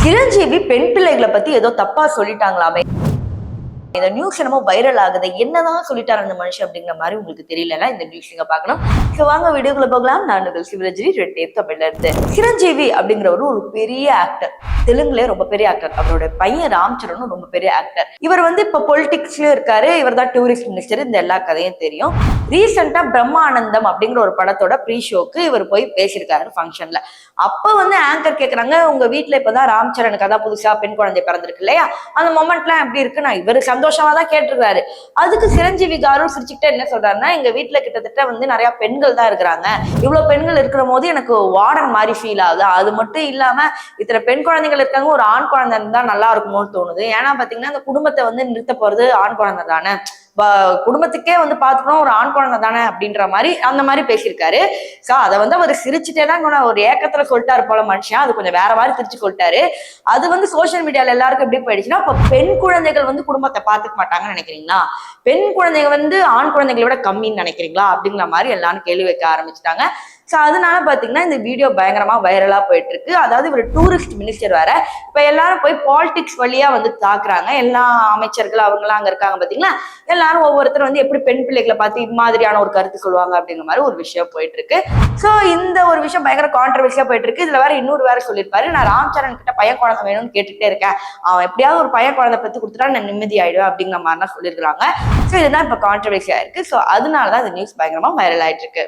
சிரஞ்சீவி பெண் பிள்ளைகளை பத்தி ஏதோ தப்பா சொல்லிட்டாங்களாமே. இந்த நியூஸ் என்னமோ வைரல் ஆகுது. என்னதான் சொல்லிட்டாரு அந்த மனுஷன் அப்படிங்கிற மாதிரி உங்களுக்கு தெரியலன்னா இந்த நியூஸ் நீங்க பார்க்கணும். ஸோ வாங்க வீடியோக்குள்ள போகலாம். நான் உங்கள் சிவரஜினி ரெட் டேப் தமிழ்ல இருந்து. சிரஞ்சீவி அப்படிங்கிறவரு ஒரு பெரிய ஆக்டர், தெலுங்குல ரொம்ப பெரிய ஆக்டர். அவரோட பையன் ராம்சரனும் ரொம்ப பெரிய ஆக்டர். இவர் இப்ப பொலிட்டிக்ஸ்லயும் இருக்காரு. இவர் தான் டூரிஸ்ட் மினிஸ்டர். இந்த எல்லா கதையும் தெரியும். ரீசெண்டா பிரம்மானந்தம் அப்படிங்கிற ஒரு படத்தோட ப்ரீ ஷோக்கு இவர் போய் பேசியிருக்காரு ஃபங்க்ஷன்ல. அப்ப ஆங்கர் கேக்குறாங்க, உங்க வீட்டுல இப்பதான் ராம்சரனுக்கு அதான் புதுசா பெண் குழந்தை பிறந்திருக்கு இல்லையா, அந்த மொமெண்ட்லாம் எப்படி இருக்குன்னா இவரு சந்தோஷமா தான் கேட்டிருக்காரு. அதுக்கு சிரஞ்சீவி காரும் சிரிச்சுக்கிட்டே என்ன சொல்றாருன்னா, எங்க வீட்டுல கிட்டத்தட்ட நிறைய பெண்கள் தான் இருக்கிறாங்க. இவ்வளவு பெண்கள் இருக்கிற போது எனக்கு வார்டன் மாதிரி ஃபீல் ஆகுது. அது மட்டும் இல்லாம இத்தனை பெண் குழந்தைகள் இருக்காங்க, ஒரு ஆண் குழந்தை இருந்தா நல்லா இருக்குமோன்னு தோணுது. ஏன்னா பாத்தீங்கன்னா அந்த குடும்பத்தை நிறுத்த போறது ஆண் குழந்தை தானே, குடும்பத்துக்கே பாத்துக்கணும், ஒரு ஆண் குழந்தை தானே அப்படின்ற மாதிரி அந்த மாதிரி பேசியிருக்காரு. சோ அதை அவர் சிரிச்சுட்டே தான் ஒரு ஏக்கத்துல சொல்லிட்டாரு போல மனுஷன். அது கொஞ்சம் வேற மாதிரி சிரிச்சு சொல்லிட்டாரு. அது சோசியல் மீடியால எல்லாருக்கும் எப்படி போயிடுச்சுன்னா, இப்ப பெண் குழந்தைகள் குடும்பத்தை பாத்துக்க மாட்டாங்கன்னு நினைக்கிறீங்களா, பெண் குழந்தைங்க ஆண் குழந்தைகளை விட கம்மின்னு நினைக்கிறீங்களா அப்படிங்கிற மாதிரி எல்லாரும் கேள்வி வைக்க ஆரம்பிச்சிட்டாங்க. ஸோ அதனால பாத்தீங்கன்னா இந்த வீடியோ பயங்கரமா வைரலா போயிட்டு இருக்கு. அதாவது இவர் டூரிஸ்ட் மினிஸ்டர் வேற. இப்ப எல்லாரும் போய் பாலிடிக்ஸ் வழியா தாக்குறாங்க. எல்லா அமைச்சர்கள் அவங்களாம் அங்க இருக்காங்க பாத்தீங்களா, எல்லாரும் ஒவ்வொருத்தர் எப்படி பெண் பிள்ளைகளை பார்த்து இது மாதிரியான ஒரு கருத்து சொல்லுவாங்க அப்படிங்கிற மாதிரி ஒரு விஷயம் போயிட்டு இருக்கு. ஸோ இந்த ஒரு விஷயம் பயங்கர கான்ட்ரவர்சியா போயிட்டு இருக்கு. இதுல வேற இன்னொரு வேற சொல்லியிருப்பாரு, நான் ராம்சரண் கிட்ட பையன் குழந்தை வேணும்னு கேட்டுட்டே இருக்கேன், அவன் எப்படியாவது ஒரு பையன் குழந்தை பத்தி கொடுத்துட்டா நான் நிம்மதி ஆயிடுவேன் அப்படிங்கிற மாதிரிலாம் சொல்லியிருக்காங்க. ஸோ இதுதான் இப்ப கான்ட்ரவர்சியா இருக்கு. ஸோ அதனாலதான் இந்த நியூஸ் பயங்கரமா வைரல் ஆயிட்டு இருக்கு.